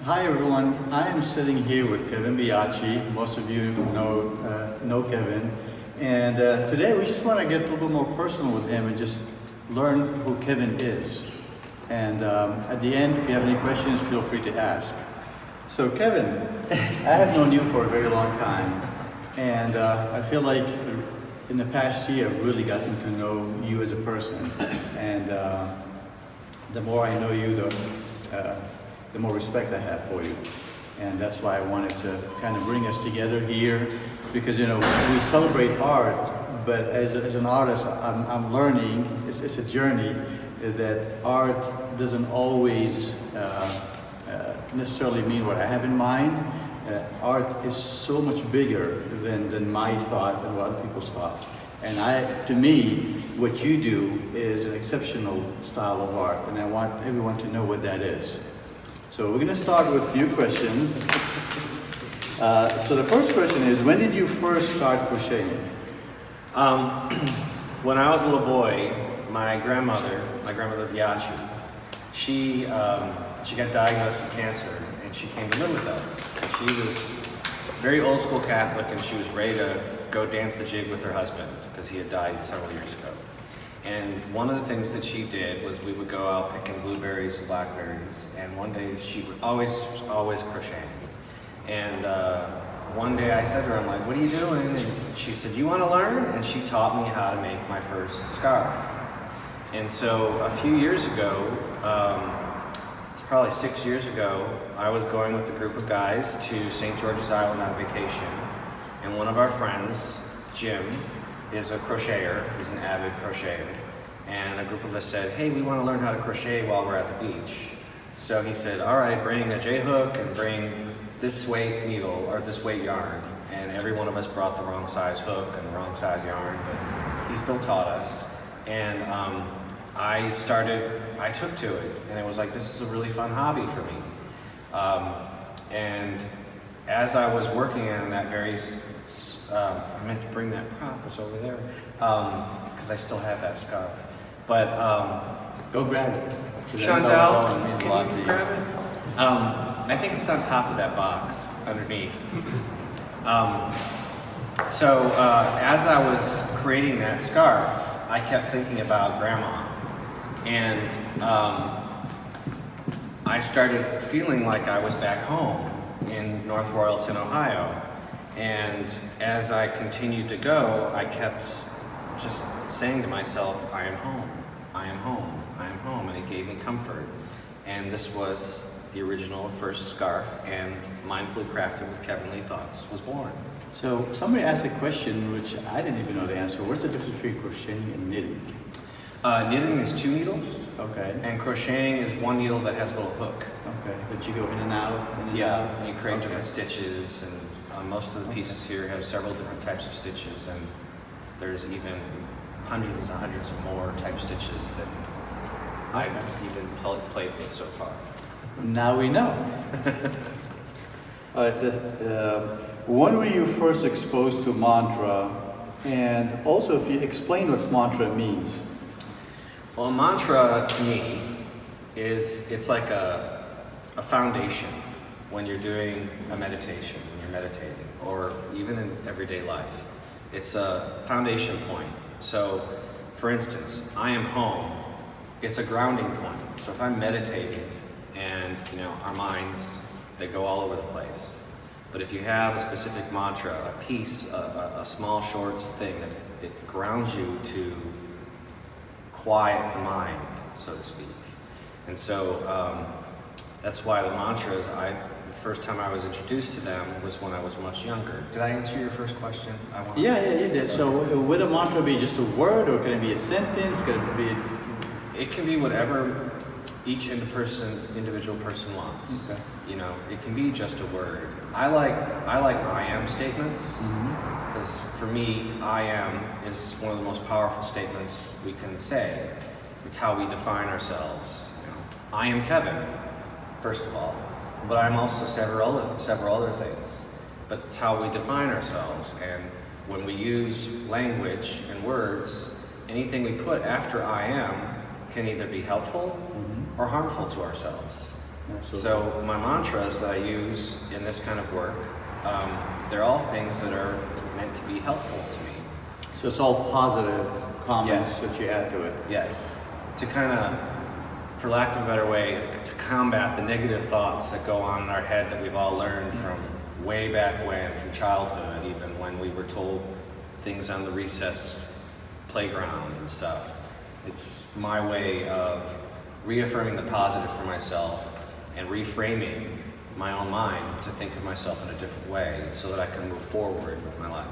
Hi everyone, I am sitting here with Kevin Biacsi. Most of you know Kevin. And today we just want to get a little bit more personal with him and just learn who Kevin is. And at the end, if you have any questions, feel free to ask. So Kevin, I have known you for a very long time. And I feel like in the past year, I've really gotten to know you as a person. And the more I know you, the more respect I have for you. And that's why I wanted to kind of bring us together here, because we celebrate art, but as an artist, I'm learning, it's a journey, that art doesn't always necessarily mean what I have in mind. Art is so much bigger than my thought and what other people's thought. And to me, what you do is an exceptional style of art, and I want everyone to know what that is. So we're going to start with a few questions. So the first question is, when did you first start crocheting? When I was a little boy, my grandmother Biacsi, she got diagnosed with cancer, and she came to live with us. And she was very old school Catholic, and she was ready to go dance the jig with her husband because he had died several years ago. And one of the things that she did was we would go out picking blueberries and blackberries, and one day she would always crocheting. And one day I said to her, I'm like, what are you doing? And she said, you want to learn? And she taught me how to make my first scarf. And so a few years ago, it's probably 6 years ago, I was going with a group of guys to St. George's Island on vacation, and one of our friends, Jim, is a crocheter. He's an avid crocheter. And a group of us said, hey, we want to learn how to crochet while we're at the beach. So he said, all right, bring a J-hook and bring this weight needle or this weight yarn. And every one of us brought the wrong size hook and the wrong size yarn, but he still taught us. And I took to it, and it was like, this is a really fun hobby for me. And as I was working on that I meant to bring that prop, it's over there, because I still have that scarf. But Go grab it. Chantal, can you grab it? I think it's on top of that box, underneath. So as I was creating that scarf, I kept thinking about Grandma, and I started feeling like I was back home in North Royalton, Ohio. And as I continued to go, I kept just saying to myself, I am home, I am home, I am home, and it gave me comfort. And this was the original first scarf, and Mindfully Crafted with Kevinly Thoughts was born. So somebody asked a question which I didn't even know the answer. What's the difference between crocheting and knitting? Knitting is 2 needles. Okay. And crocheting is 1 needle that has a little hook. Okay, but you go in and out, in and out? And you create different stitches, and most of the pieces here have several different types of stitches, and there's even hundreds and hundreds of more type stitches that I've even played with so far. Now we know. All right, when were you first exposed to mantra? And also, if you explain what mantra means. Well, a mantra to me it's like a foundation when you're doing a meditation, when you're meditating, or even in everyday life. It's a foundation point. So, for instance, I am home. It's a grounding point. So if I'm meditating, and our minds, they go all over the place. But if you have a specific mantra, a piece, a small short thing, it grounds you to quiet the mind, so to speak. And so that's why the mantras, the first time I was introduced to them was when I was much younger. Did I answer your first question? Yeah, you did. So would a mantra be just a word, or can it be a sentence? It can be whatever each individual person wants. Okay. It can be just a word. I like I am statements, because for me, I am is one of the most powerful statements we can say. It's how we define ourselves. I am Kevin, first of all, but I'm also several other things. But it's how we define ourselves, and when we use language and words, anything we put after I am can either be helpful or harmful to ourselves. Absolutely. So my mantras that I use in this kind of work, they're all things that are meant to be helpful to me. So it's all positive comments Yes. that you add to it. Yes, to kind of, for lack of a better way, to combat the negative thoughts that go on in our head that we've all learned from way back when, from childhood, even when we were told things on the recess playground and stuff. It's my way of reaffirming the positive for myself and reframing my own mind to think of myself in a different way so that I can move forward with my life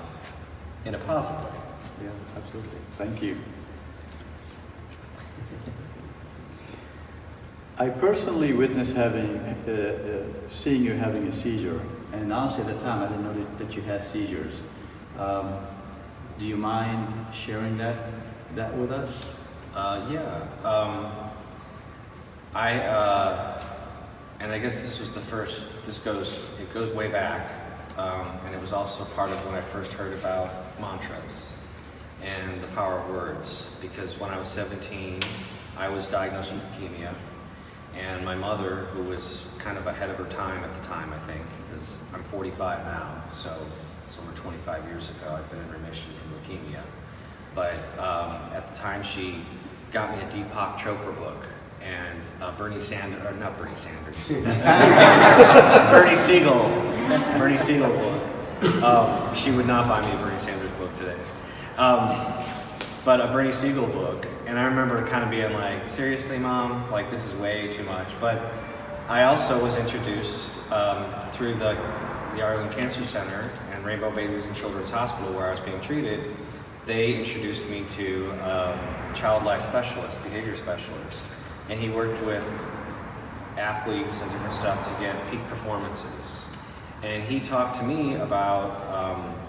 in a positive way. Yeah, absolutely. Thank you. I personally witnessed seeing you having a seizure, and honestly at the time I didn't know that you had seizures. Do you mind sharing that with us? Yeah. And I guess this was the first, it goes way back, and it was also part of when I first heard about mantras and the power of words, because when I was 17, I was diagnosed with leukemia, and my mother, who was kind of ahead of her time at the time, I think, because I'm 45 now, so it's over 25 years ago I've been in remission from leukemia. But at the time she got me a Deepak Chopra book and Bernie Siegel book. She would not buy me a Bernie Sanders book today. But a Bernie Siegel book, and I remember kind of being like, seriously, Mom? Like, this is way too much. But I also was introduced through the Ireland Cancer Center and Rainbow Babies and Children's Hospital, where I was being treated. They introduced me to a child life specialist, behavior specialist, and he worked with athletes and different stuff to get peak performances. And he talked to me about,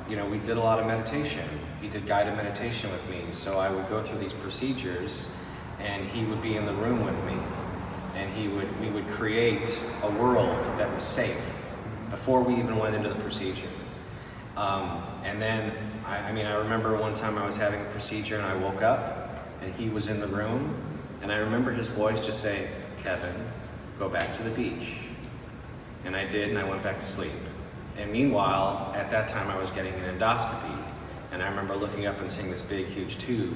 we did a lot of meditation. He did guided meditation with me, so I would go through these procedures, and he would be in the room with me, and we would create a world that was safe before we even went into the procedure. And then, I remember one time I was having a procedure and I woke up and he was in the room, and I remember his voice just saying, "Kevin, go back to the beach." And I did, and I went back to sleep. And meanwhile, at that time I was getting an endoscopy, and I remember looking up and seeing this big, huge tube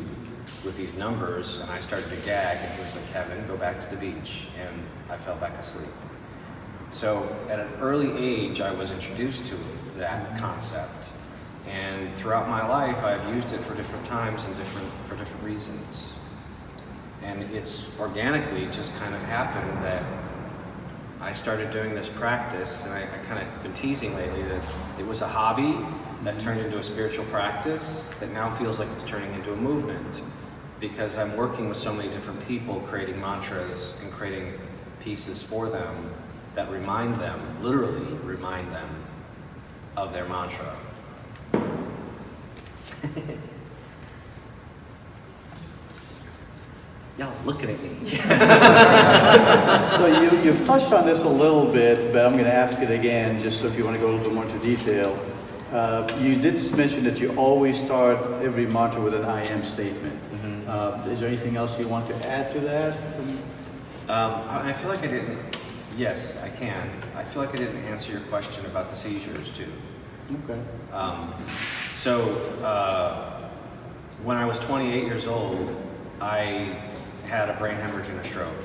with these numbers, and I started to gag, and he was like, "Kevin, go back to the beach." And I fell back asleep. So at an early age, I was introduced to that concept. And throughout my life, I've used it for different times and for different reasons. And it's organically just kind of happened that I started doing this practice, and I kind of been teasing lately that it was a hobby that turned into a spiritual practice that now feels like it's turning into a movement, because I'm working with so many different people, creating mantras and creating pieces for them that remind them, literally remind them of their mantra. Y'all looking at me. So you've touched on this a little bit, but I'm going to ask it again, just so if you want to go a little bit more into detail. You did mention that you always start every mantra with an I am statement. Mm-hmm. Is there anything else you want to add to that? I feel like I didn't. Yes, I can. I feel like I didn't answer your question about the seizures too. Okay. When I was 28 years old, I had a brain hemorrhage and a stroke.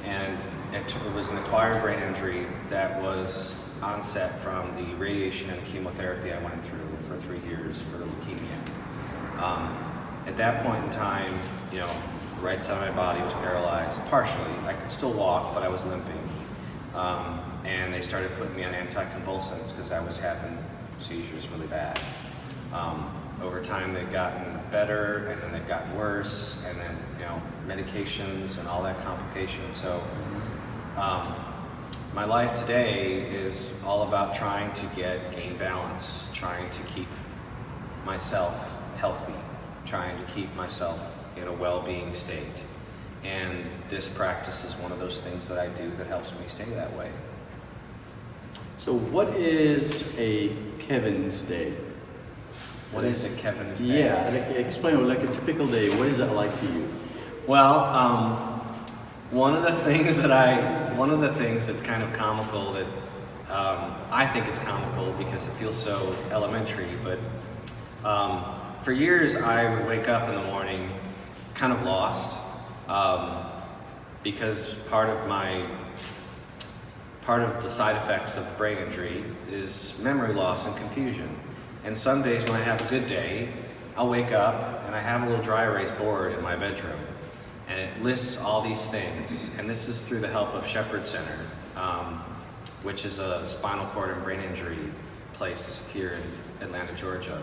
And it was an acquired brain injury that was onset from the radiation and chemotherapy I went through for 3 years for the leukemia. At that point in time, the right side of my body was paralyzed, partially. I could still walk, but I was limping. And they started putting me on anticonvulsants because I was having seizures really bad. Over time, they've gotten better, and then they've gotten worse, and then, medications and all that complication. So, my life today is all about trying to gain balance, trying to keep myself healthy, trying to keep myself in a well-being state. And this practice is one of those things that I do that helps me stay that way. So what is a Kevin's day? What is a Kevin's day? Yeah, explain like a typical day. What is that like to you? Well, One of the things that's kind of comical that I think it's comical because it feels so elementary, but for years I would wake up in the morning kind of lost because part of the side effects of the brain injury is memory loss and confusion. And some days when I have a good day, I'll wake up and I have a little dry erase board in my bedroom, and it lists all these things. And this is through the help of Shepherd Center, which is a spinal cord and brain injury place here in Atlanta, Georgia.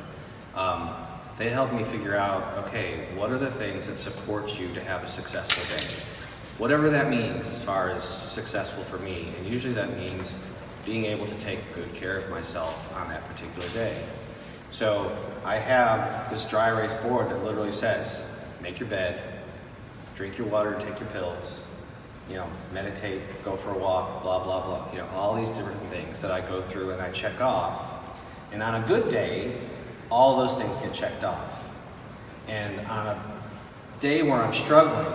They helped me figure out, okay, what are the things that support you to have a successful day? Whatever that means as far as successful for me, and usually that means being able to take good care of myself on that particular day. So I have this dry erase board that literally says, make your bed, drink your water and take your pills, meditate, go for a walk, blah, blah, blah. All these different things that I go through and I check off. And on a good day, all those things get checked off. And on a day where I'm struggling,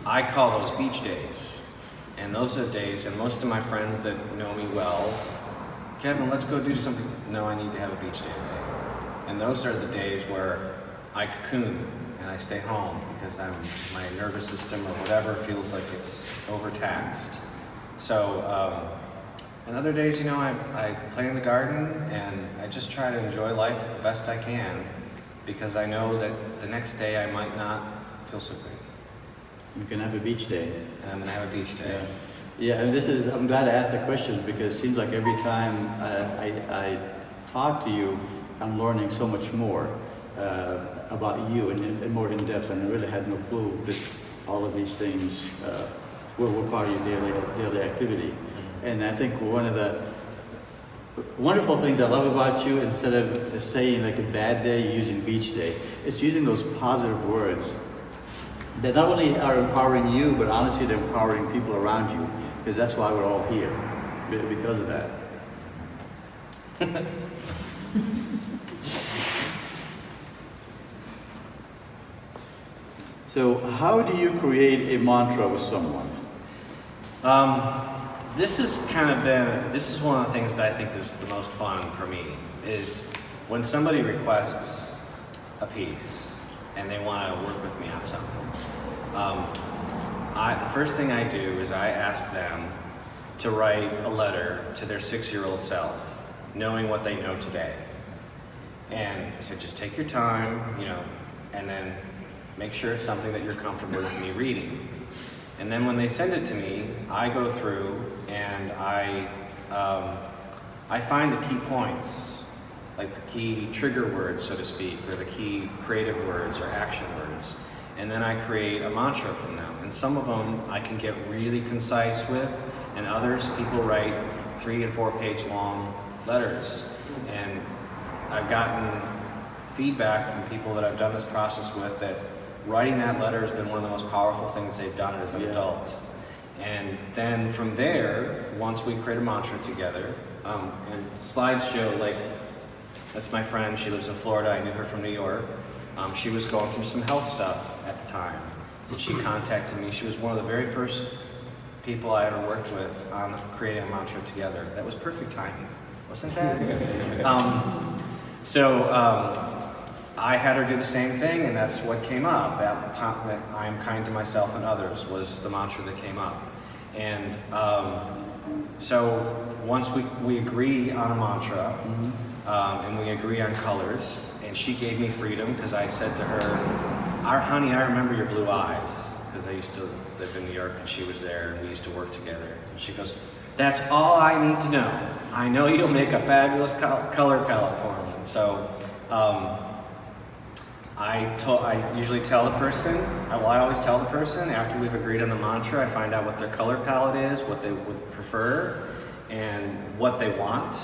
I call those beach days. And those are days, and most of my friends that know me well, Kevin, let's go do something. No, I need to have a beach day today. And those are the days where I cocoon and I stay home because my nervous system or whatever feels like it's overtaxed. So, and other days, I play in the garden and I just try to enjoy life the best I can because I know that the next day I might not feel so great. You can have a beach day. And I'm gonna have a beach day. Yeah, and I'm glad I asked the question because it seems like every time I talk to you, I'm learning so much more about you and more in depth, and I really had no clue that all of these things were part of your daily activity. And I think one of the wonderful things I love about you, instead of saying like a bad day, using beach day, it's using those positive words that not only are empowering you, but honestly they're empowering people around you, because that's why we're all here, because of that. So how do you create a mantra with someone? This is one of the things that I think is the most fun for me, is when somebody requests a piece and they want to work with me on something. The first thing I do is I ask them to write a letter to their 6-year-old self, knowing what they know today. And I said, just take your time, and then make sure it's something that you're comfortable with me reading. And then when they send it to me, I go through and I find the key points, like the key trigger words, so to speak, or the key creative words or action words. And then I create a mantra from them. And some of them I can get really concise with, and others people write 3- and 4-page long letters. And I've gotten feedback from people that I've done this process with that writing that letter has been one of the most powerful things they've done as an adult. And then from there, once we create a mantra together, and slides show, like, that's my friend, she lives in Florida, I knew her from New York. She was going through some health stuff at the time, and she contacted me. She was one of the very first people I ever worked with on creating a mantra together. That was perfect timing, wasn't that? I had her do the same thing, and that's what came up. That I am kind to myself and others was the mantra that came up. And so once we agree on a mantra, and we agree on colors, and she gave me freedom because I said to her, honey, I remember your blue eyes, because I used to live in New York and she was there and we used to work together. And she goes, that's all I need to know. I know you'll make a fabulous color palette for me. So I usually tell the person, I always tell the person after we've agreed on the mantra, I find out what their color palette is, what they would prefer, and what they want.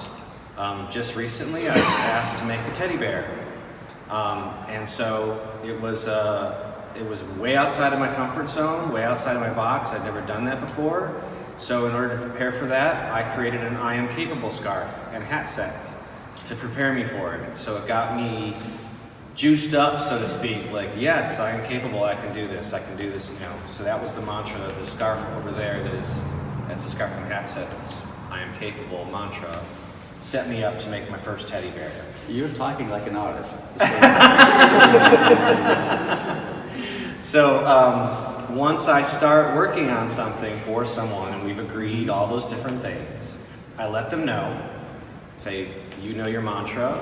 Just recently, I was asked to make a teddy bear. And so it was way outside of my comfort zone, way outside of my box. I'd never done that before. So in order to prepare for that, I created an I Am Capable scarf and hat set to prepare me for it. So it got me juiced up, so to speak. Like, yes, I am capable. I can do this. I can do this. So that was the mantra. The scarf over there that's the scarf and hat said. I am capable mantra. Set me up to make my first teddy bear. You're talking like an artist. So once I start working on something for someone and we've agreed all those different things, I let them know, say, you know your mantra,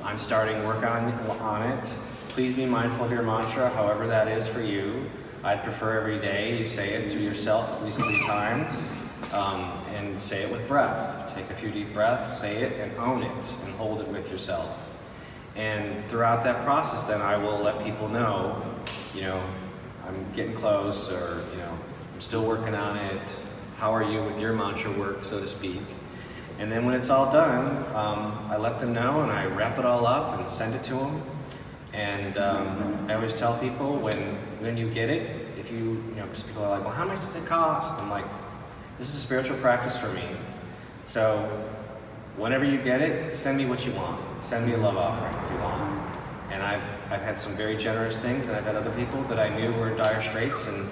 I'm starting work on it. Please be mindful of your mantra, however that is for you. I'd prefer every day you say it to yourself at least 3 times, and say it with breath. Take a few deep breaths, say it, and own it, and hold it with yourself. And throughout that process, then I will let people know, I'm getting close, or I'm still working on it. How are you with your mantra work, so to speak? And then when it's all done, I let them know, and I wrap it all up and send it to them. And I always tell people when you get it, if because people are like, well, how much does it cost? I'm like, this is a spiritual practice for me. So whenever you get it, send me what you want. Send me a love offering if you want. And I've had some very generous things, and I've had other people that I knew were in dire straits, and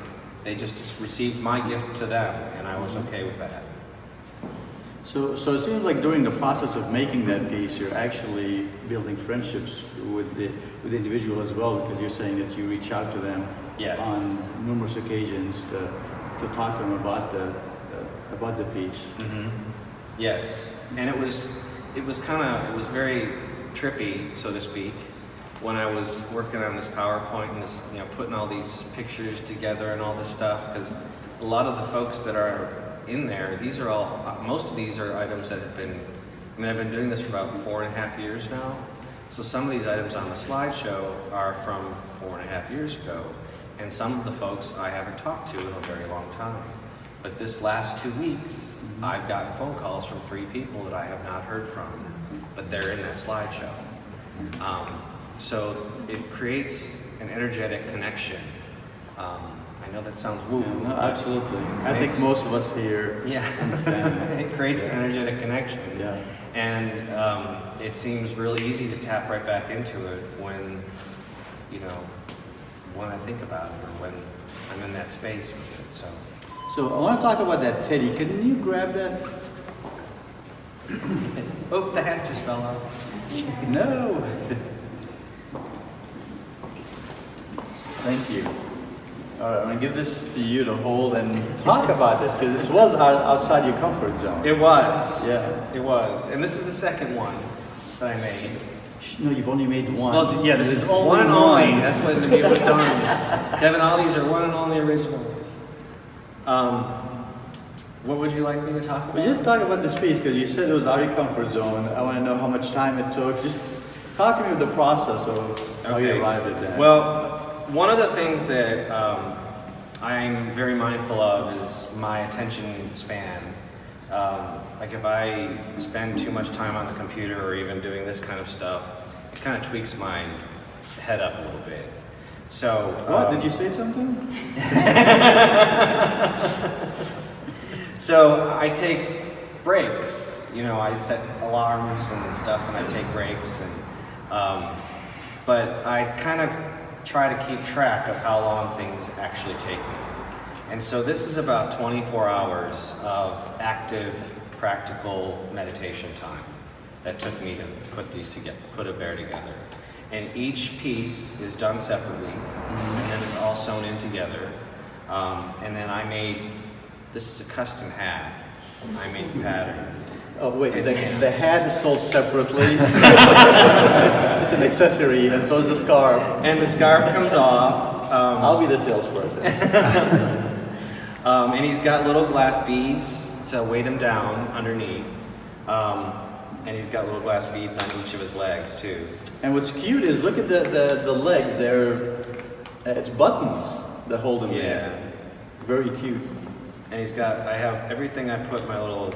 they just received my gift to them, and I was okay with that. So it seems like during the process of making that piece, you're actually building friendships with the individual as well, because you're saying that you reach out to them Yes. on numerous occasions to talk to them about the piece. Mm-hmm. Yes, and it was very trippy, so to speak, when I was working on this PowerPoint and this, putting all these pictures together and all this stuff, because a lot of the folks that are in there, most of these are items that have been, I've been doing this for about 4.5 years now. So some of these items on the slideshow are from 4.5 years ago, and some of the folks I haven't talked to in a very long time. But this last 2 weeks, I've gotten phone calls from 3 people that I have not heard from, but they're in that slideshow. So it creates an energetic connection. I know that sounds woo. No, absolutely. I think most of us here understand that. It creates an energetic connection. Yeah. And it seems really easy to tap right back into it when I think about it, or when I'm in that space with it. So I want to talk about that teddy. Can you grab that? Oh, the hat just fell off. No. Thank you. All right, I'm gonna give this to you to hold and talk about this, because this was outside your comfort zone. It was. Yeah. It was. And this is the second one that I made. No, you've only made one. Well, yeah, this is one and only. That's what Nabil was telling me. Kevin, all these are one and only originals. What would you like me to talk about? Well, just talk about this piece, because you said it was out of your comfort zone. I want to know how much time it took. Just talk to me of the process of how you arrived at that. Well, one of the things that I'm very mindful of is my attention span. Like if I spend too much time on the computer or even doing this kind of stuff, it kind of tweaks my head up a little bit. So what? Did you say something? So I take breaks. I set alarms and stuff, and I take breaks. And but I kind of try to keep track of how long things actually take me. And so this is about 24 hours of active, practical meditation time that took me to put a bear together. And each piece is done separately, and then it's all sewn in together. And then this is a custom hat. I made the pattern. Oh wait, the hat is sold separately. It's an accessory, and so is the scarf. And the scarf comes off. I'll be the salesperson. And he's got little glass beads to weight him down underneath. And he's got little glass beads on each of his legs too. And what's cute is, look at the legs. It's buttons that hold him there. Very cute. And I have everything I put my little,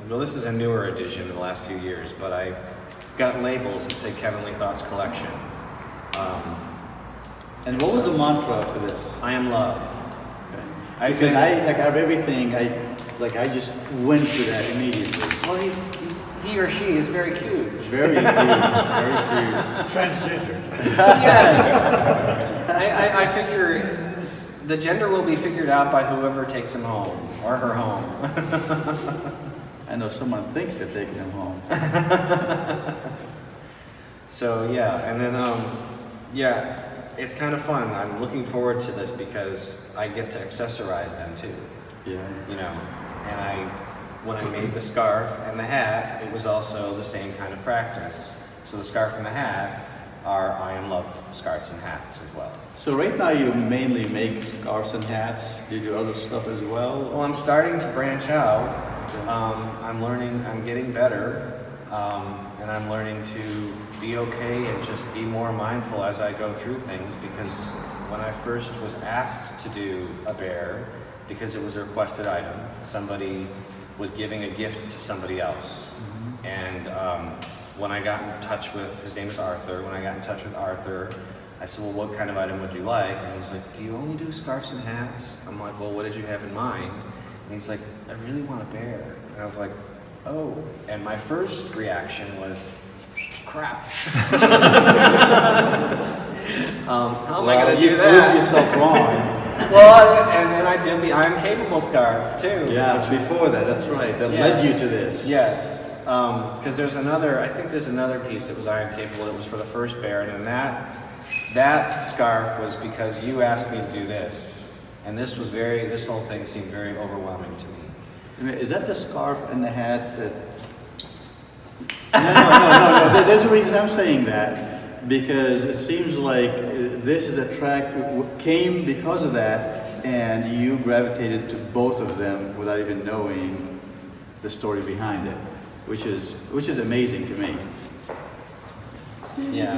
this is a newer edition in the last few years, but I got labels that say Kevinlythoughts collection. And what was the mantra for this? I am love. Okay. Because out of everything, I just went to that immediately. Well, he or she is very cute. Very cute, very cute. Transgender. Yes. I figure the gender will be figured out by whoever takes him home or her home. I know someone thinks they're taking him home. So yeah, and then yeah, it's kind of fun. I'm looking forward to this because I get to accessorize them too. Yeah. You know, and when I made the scarf and the hat, it was also the same kind of practice. So the scarf and the hat are I Am Love scarves and hats as well. So right now you mainly make scarves and hats. Do you do other stuff as well? Well, I'm starting to branch out. I'm learning, I'm getting better, and I'm learning to be okay and just be more mindful as I go through things, because when I first was asked to do a bear, because it was a requested item, somebody was giving a gift to somebody else. Mm-hmm. And when I got in touch with, his name is Arthur, when I got in touch with Arthur, I said, well, what kind of item would you like? And he's like, do you only do scarves and hats? I'm like, well, what did you have in mind? And he's like, I really want a bear. And I was like, oh. And my first reaction was, crap. How am I going to do that? You proved yourself wrong. Well, and then I did the I'm Capable scarf too. Yeah, before that, that's right. That led you to this. Yes. Because there's another, I think there's another piece that was I Am Capable that was for the first bear. And then that scarf was because you asked me to do this. And this whole thing seemed very overwhelming to me. I mean, is that the scarf and the hat that... No. There's a reason I'm saying that. Because it seems like this is a track came because of that, and you gravitated to both of them without even knowing the story behind it, which is amazing to me. Yeah.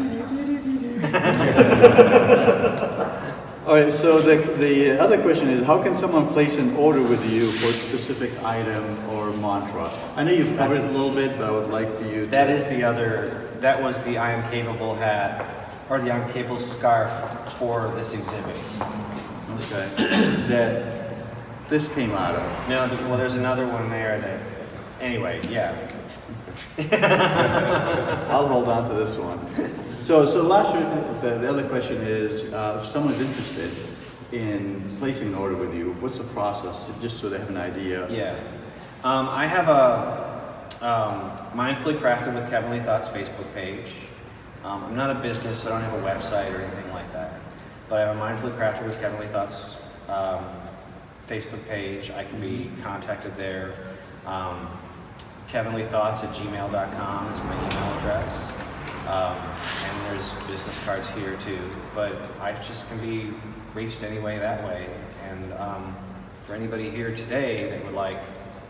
All right, so the other question is, how can someone place an order with you for a specific item or mantra? I know you've covered it a little bit, but I would like for you to... That was the I Am Capable hat, or the I Am Capable scarf for this exhibit. Okay. That this came out of. No, well, there's another one there that, anyway, yeah. I'll hold on to this one. So last year, the other question is, if someone's interested in placing an order with you, what's the process, just so they have an idea? Yeah. I have a Mindfully Crafted with Kevinly Thoughts Facebook page. I'm not a business, so I don't have a website or anything like that. But I have a Mindfully Crafted with Kevinly Thoughts Facebook page. I can be contacted there. kevinlythoughts@gmail.com is my email address. And there's business cards here too, but I just can be reached anyway that way. And for anybody here today that would like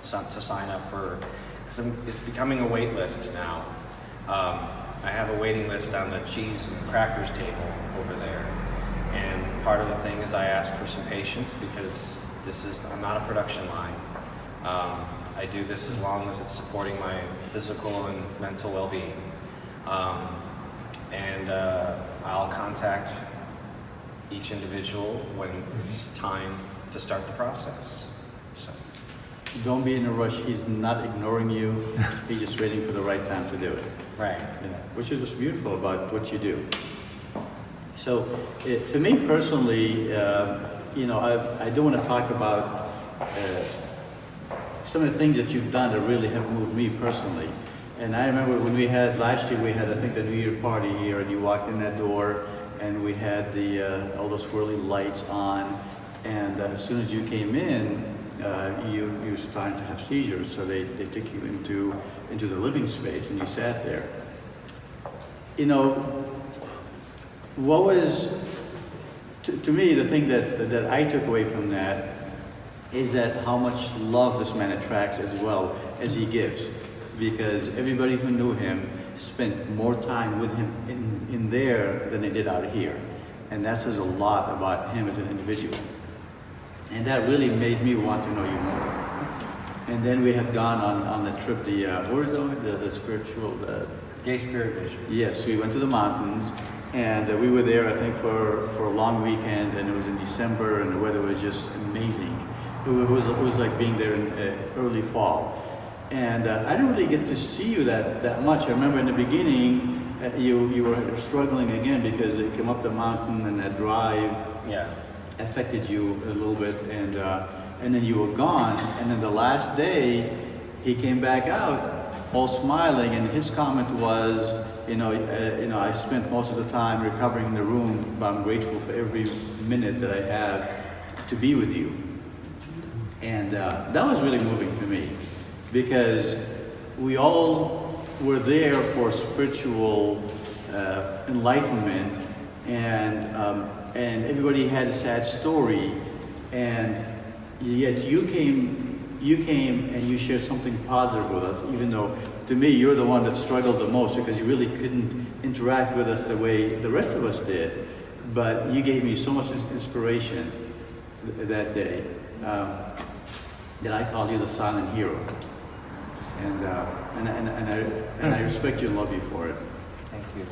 to sign up for, because it's becoming a wait list now. I have a waiting list on the cheese and crackers table over there. And part of the thing is I ask for some patience, because I'm not a production line. I do this as long as it's supporting my physical and mental well-being. And I'll contact each individual when it's time to start the process. So. Don't be in a rush. He's not ignoring you. He's just waiting for the right time to do it. Right. Yeah. Which is what's beautiful about what you do. So, for me personally, I do want to talk about some of the things that you've done that really have moved me personally. And I remember when last year we had, I think, the New Year party here, and you walked in that door, and we had all those swirly lights on, and as soon as you came in, you were starting to have seizures, so they took you into the living space, and you sat there. What was, to me, the thing that I took away from that is that how much love this man attracts as well as he gives. Because everybody who knew him spent more time with him in there than they did out here. And that says a lot about him as an individual. And that really made me want to know you more. And then we had gone on the trip, the spiritual... Gay Spirit Vision. Yes, we went to the mountains, and we were there, I think, for a long weekend, and it was in December, and the weather was just amazing. It was like being there in early fall. And I didn't really get to see you that much. I remember in the beginning, you were struggling again because you came up the mountain and that drive affected you a little bit, and then you were gone. And then the last day, he came back out, all smiling, and his comment was, I spent most of the time recovering in the room, but I'm grateful for every minute that I have to be with you. And that was really moving for me, because we all were there for spiritual enlightenment, and everybody had a sad story, and yet you came and you shared something positive with us, even though to me you're the one that struggled the most because you really couldn't interact with us the way the rest of us did. But you gave me so much inspiration that day that I called you the silent hero, and I respect you and love you for it. Thank you.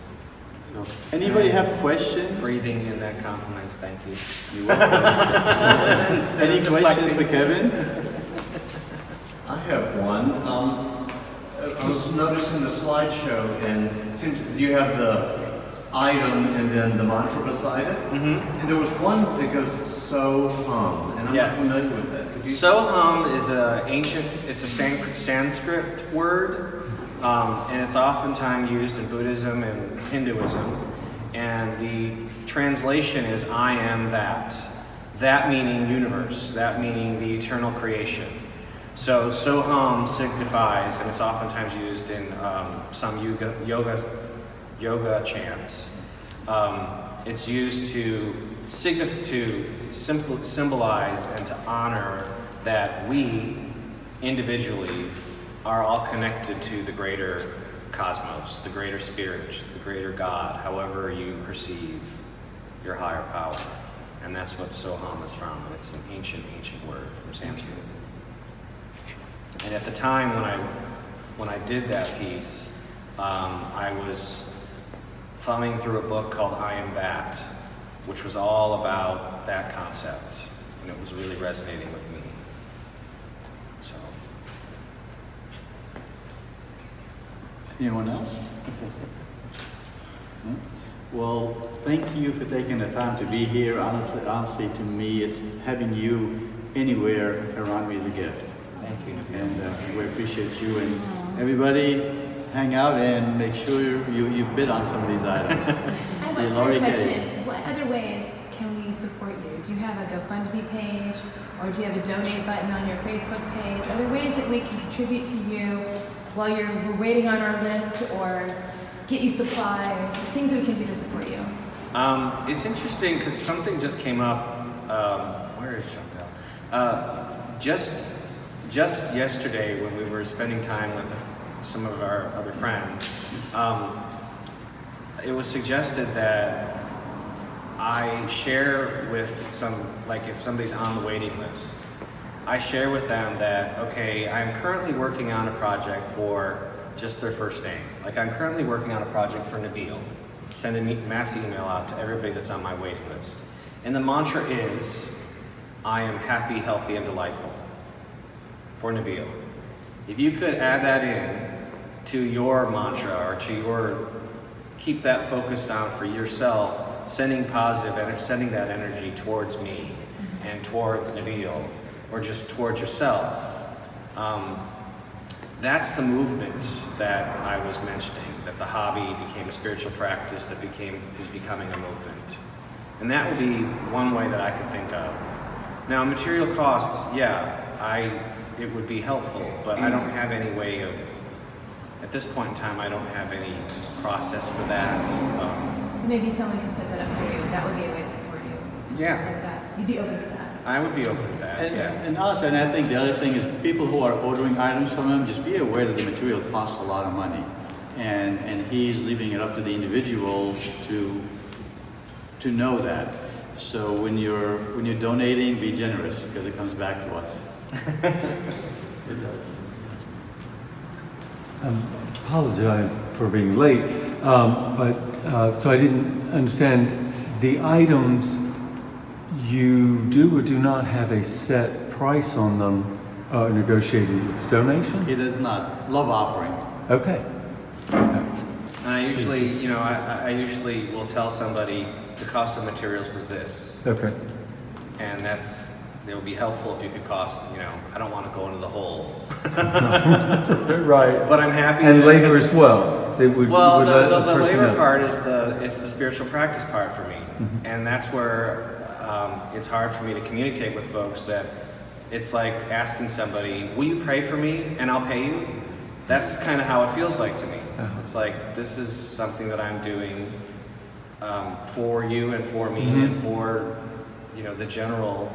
So, anybody have questions? Breathing in that compliment, thank you. You're welcome. Any questions for Kevin? I have one. I was noticing the slideshow, and it seems you have the item and then the mantra beside it. Mm-hmm. And there was one that goes "so hum," and I'm not familiar with that. Could you? So hum is it's a Sanskrit word, and it's oftentimes used in Buddhism and Hinduism. And the translation is "I am that." That meaning universe. That meaning the eternal creation. So hum signifies, and it's oftentimes used in some yoga chants. It's used to symbolize and to honor that we individually are all connected to the greater cosmos, the greater spirit, the greater God, however you perceive your higher power. And that's what Soham is from. It's an ancient word from Sanskrit. And at the time when I did that piece, I was thumbing through a book called I Am That, which was all about that concept, and it was really resonating with me. So. Anyone else? No? Well, thank you for taking the time to be here. Honestly, to me, it's having you anywhere around me is a gift. Thank you. And we appreciate you, and everybody hang out and make sure you bid on some of these items. I have a quick question. What other ways can we support you? Do you have a GoFundMe page, or do you have a donate button on your Facebook page? Are there ways that we can contribute to you while we're waiting on our list, or get you supplies, things that we can do to support you? It's interesting because something just came up. Where is Chantal? Just yesterday when we were spending time with some of our other friends, it was suggested that I share with if somebody's on the waiting list, I share with them that, okay, I'm currently working on a project for just their first name. Like, I'm currently working on a project for Nabil. Send a mass email out to everybody that's on my waiting list. And the mantra is, I am happy, healthy, and delightful. For Nabil. If you could add that in to your mantra, or to keep that focused on for yourself, sending positive energy, sending that energy towards me and towards Nabil, or just towards yourself. That's the movement that I was mentioning, that the hobby became a spiritual practice that is becoming a movement. And that would be one way that I could think of. Now, material costs, it would be helpful, but I don't have any way of, at this point in time, I don't have any process for that. So maybe someone can set that up for you. That would be a way to support you. Just like that. You'd be open to that. I would be open to that, And also, and I think the other thing is people who are ordering items from him, just be aware that the material costs a lot of money. And he's leaving it up to the individual to know that. So when you're donating, be generous, because it comes back to us. It does. Apologize for being late, but so I didn't understand the items. You do or do not have a set price on them. negotiated its donation? He does not. Love offering. Okay. Okay. And I usually, you know, I usually will tell somebody the cost of materials was this. Okay. And it would be helpful if you could cost, you know, I don't want to go into the hole. Right. But I'm happy. And that- labor as well. They would, Well, would let the person labor know. part is it's the spiritual practice part for me. Mm-hmm. And that's where it's hard for me to communicate with folks that it's like asking somebody, will you pray for me and I'll pay you? That's kind of how it feels like to me. Uh-huh. It's like, this is something that I'm doing for you and for me Mm-hmm. and for, you know, the general,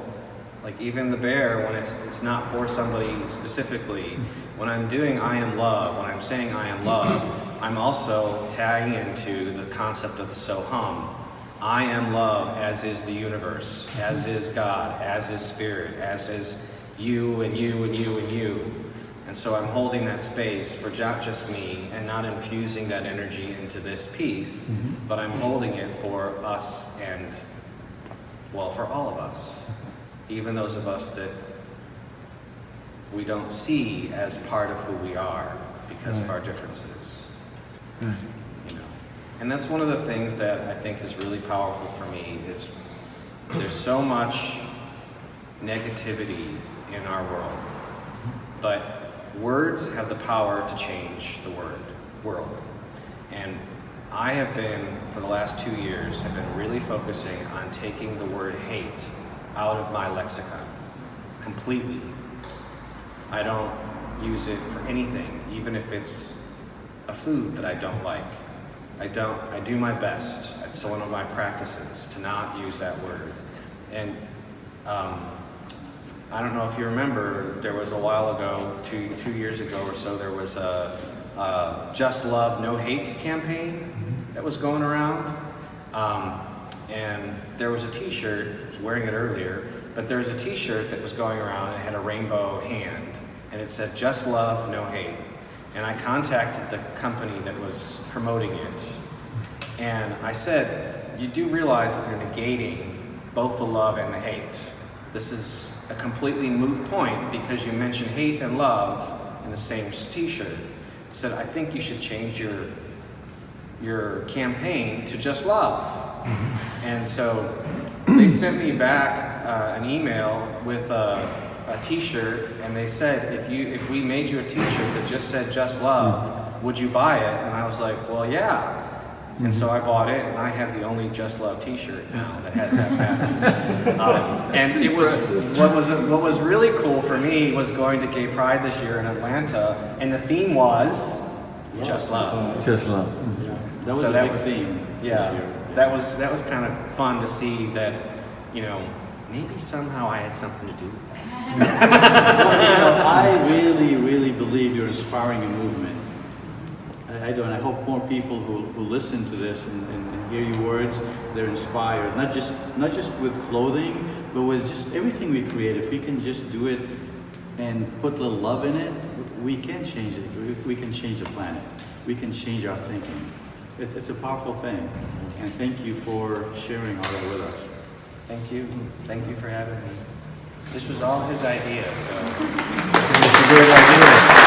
like even the bear, when it's not for somebody specifically. When I'm doing I am love, when I'm saying I am love, I'm also tagging into the concept of the so-hum. I am love, as is the universe, as is God, as is spirit, as is you and you and you and you. And so I'm holding that space for not just me and not infusing that energy into this piece, but I'm holding it for us and, well, for all of us. Even those of us that we don't see as part of who we are because of our differences. Right. You know? And that's one of the things that I think is really powerful for me is there's so much negativity in our world, but words have the power to change the world. And I have been, for the last 2 years, have been really focusing on taking the word hate out of my lexicon completely. I don't use it for anything, even if it's a food that I don't like. I do my best. It's one of my practices to not use that word. And I don't know if you remember, there was a while ago, two years ago or so, there was a Just Love, No Hate campaign that was going around. And there was a t-shirt, I was wearing it earlier, but there was a t-shirt that was going around and it had a rainbow hand. And it said, Just Love, No Hate. And I contacted the company that was promoting it. And I said, you do realize that you're negating both the love and the hate. This is a completely moot point because you mentioned hate and love in the same t-shirt. I said, I think you should change your campaign to Just Love. And so they sent me back an email with a t-shirt, and they said, if we made you a t-shirt that just said Just Love, would you buy it? And I was like, well, yeah. And so I bought it, and I have the only Just Love t-shirt now that has that pattern. And it was what was really cool for me was going to Gay Pride this year in Atlanta, and the theme was Just Love. Just love. That was So a that big was- theme Yeah, this year. that was kind of fun to see that, you know, maybe somehow I had something to do with that. I really, really believe you're inspiring a movement. I do, and I hope more people who listen to this and hear your words, they're inspired. Not just with clothing, but with just everything we create. If we can just do it and put a little love in it, we can change it. We can change the planet. We can change our thinking. It's a powerful thing. And thank you for sharing all that with us. Thank you. Thank you for having me. This was all his idea, so. It's a great idea.